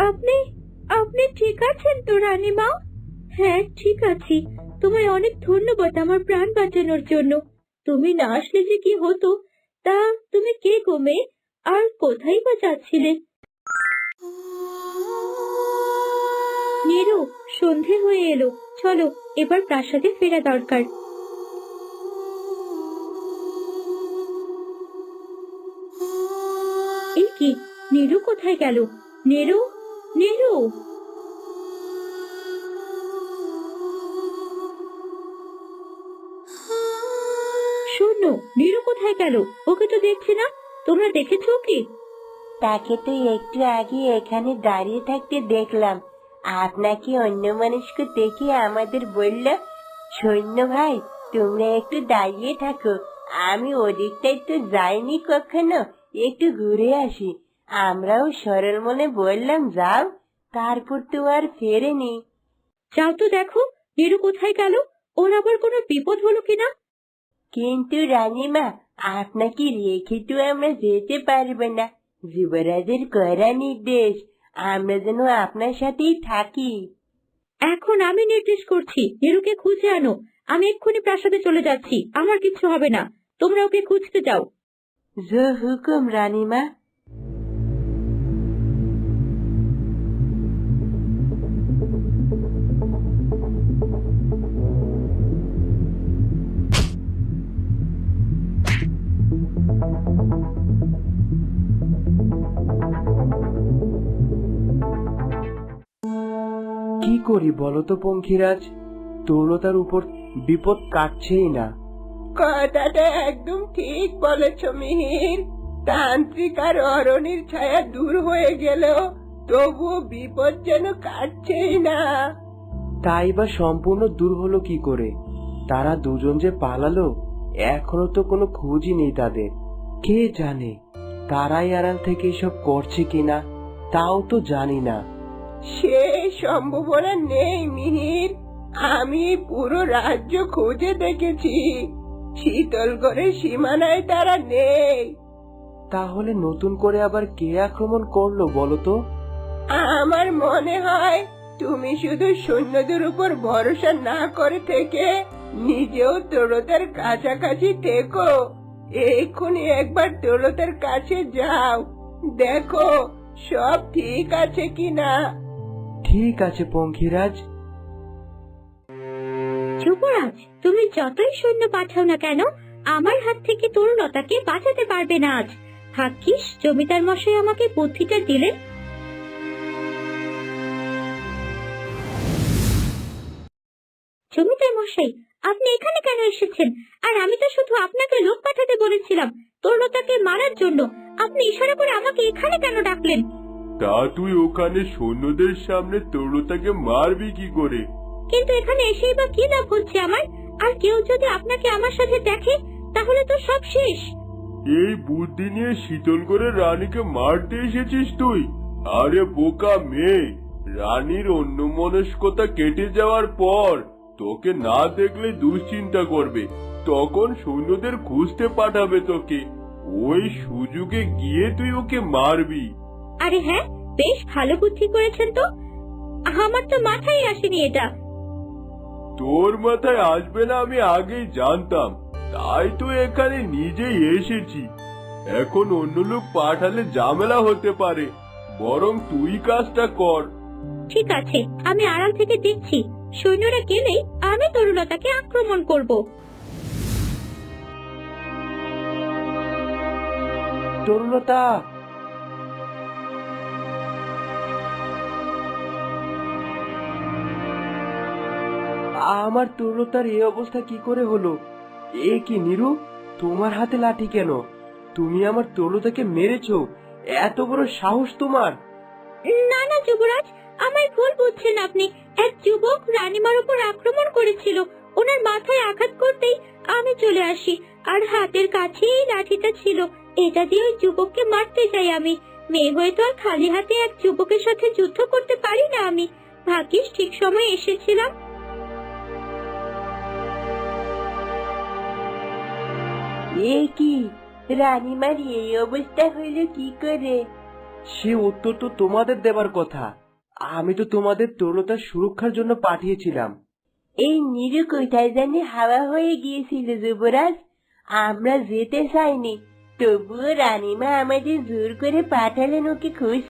আপনি আপনি ঠিক আছেন তো রানীমা? হ্যাঁ, ঠিক আছি। তোমায় অনেক ধন্যবাদ আমার প্রাণ বাঁচানোর জন্য। তুমি না আসলে যে কি হতো। তা তুমি কে গো মেয়ে? আর কোথায় বা যাচ্ছিলে? নীরু, সন্ধে হয়ে এলো। চলো, এবার প্রাসাদে ফেরা দরকার। এই কি, নীরু কোথায় গেল? নীরু, নীরু! শোনো, নীরু কোথায় গেল? ওকে তো দেখছি না। তোমরা দেখেছো কি? তাকে তো একটু আগে এখানে দাঁড়িয়ে থাকতে দেখলাম। আপনাকে অন্যমনস্ক দেখে আমাদের বলল, সৈন্য ভাই তোমরা একটু দাঁড়িয়ে থাকো, আমি ওদিকটায় তো যাইনি কখনো, একটু ঘুরে আসি। আমরাও সরল মনে বললাম যাও, তারপর তো আর ফেরেনি। যাও তো দেখো, নীরু কোথায় গেল। ওর আবার কোনো বিপদ হলো কিনা। কিন্তু রানীমা, আপনাকে রেখে তো আমরা যেতে পারবো না। যুবরাজের কড়া নির্দেশ, আমরা যেন আপনার সাথেই থাকি। এখন আমি নির্দেশ করছি, নীরুকে খুঁজে আনো। আমি এক্ষুনি প্রাসাদে চলে যাচ্ছি, আমার কিচ্ছু হবে না। তোমরা ওকে খুঁজতে যাও। জো হুকুম রানীমা। কি করি বলো তো পঙ্খিরাজ, তরুলতার উপর বিপদ কাটছেই না। কথাটা একদম ঠিক বলেছ মিহির। তান্ত্রিক আর অরণির ছায়া দূর হয়ে গেলেও তবুও বিপদ যেন কাটছেই না। তাই বা সম্পূর্ণ দূর হলো কি করে? তারা দুজন যে পালালো, এখনো তো কোনো খোঁজই নেই তাদের। কে জানে তারাই আড়াল থেকে এসব করছে কিনা, তাও তো জানি না। সে সম্ভাবনা নেই মিহির। আমি পুরো রাজ্য খুঁজে দেখেছি, শীতলগড়ের সীমানায় তারা নেই। তাহলে নতুন করে আবার কে আক্রমণ করলো বলো তো? আমার মনে হয় তুমি শুধু সৈন্যদের উপর ভরসা না করে থেকে নিজেও তরতার কাছাকাছি থেকো। এক্ষুনি একবার তরতার কাছে যাও, দেখো সব ঠিক আছে কিনা। ঠিক আছে পঙ্খিরাজ। যুবরাজ, তুমি যতই সৈন্য পাঠাও না কেন, আমার হাত থেকে তরুলতাকে বাঁচাতে পারবে না আজ। ভাগ্যিস জমিদার মশাই আমাকে বুদ্ধিটা দিলেন। জমিদার মশাই, আপনি এখানে কেন এসেছেন? আর আমি তো শুধু আপনাকে লোক পাঠাতে বলেছিলাম তরুলতাকে মারার জন্য। আপনি ইশারা করে আমাকে এখানে কেন ডাকলেন? তা তুই ওখানে সৈন্যদের সামনে তরুলতাকে মারবি কি করে? কিন্তু এখানে এসেই বা কি লাভ হচ্ছে আমার? আর কেউ যদি আপনাকে আমার সাথে দেখে, তাহলে তো সব শেষ। এই বুদ্ধি নিয়ে শীতলগড়ের রানীকে মারতে এসেছিস তুই? আরে বোকা মেয়ে, রানীর অন্যমনস্কতা কেটে যাওয়ার পর তোকে না দেখলে দুশ্চিন্তা করবে, তখন সৈন্যদের খুঁজতে পাঠাবে তোকে। ওই সুযোগে গিয়ে তুই ওকে মারবি। আরে হ্যাঁ, বেশ ভালো বুদ্ধি করেছেন তো। আমার তো মাথায় আসেনি এটা। তোর মাথায় আসবে না আমি আগেই জানতাম, তাই তো এখানে নিজেই এসেছি। এখন অন্য লোক পাঠালে ঝামেলা হতে পারে, বরং তুই কাজটা কর। ঠিক আছে, আমি আড়াল থেকে দেখছি। সৈন্যরা গেলেই আমি তরুলতাকে আক্রমণ করব। তরুলতা, আমার তরুলতার এই অবস্থা কি করে হলো? এ কি নীরু, তোমার হাতে লাঠি কেন? তুমি আমার তরুলতাকে মেরেছো? এত বড় সাহস তোমার! না না যুবরাজ, আমায় ভুল বুঝছেন আপনি। এক যুবক রানীমার উপর আক্রমণ করেছিল। ওনার মাথায় আঘাত করতেই আমি চলে আসি, আর হাতের কাছেই লাঠিটা ছিল। এটা দিয়ে ওই যুবককে মারতে চাই আমি। মেয়ে হয়ে তো আর খালি হাতে এক যুবকের সাথে যুদ্ধ করতে পারি না আমি। ভাগ্যিস ঠিক সময় এসেছিলাম। এ কি, রানীমার এই অবস্থা হইল কি করে? সে উত্তর তো তোমাদের দেবার কথা। আমি তো তোমাদের তরুলতার সুরক্ষার জন্য পাঠিয়েছিলাম। এই নিরু কোথায় জানি হাওয়া হয়ে গিয়েছিল যুবরাজ। আমরা যেতে চাইনি, তবুও রানীমা আমাদের জোর করে পাঠালেন ওকে খুঁজতে।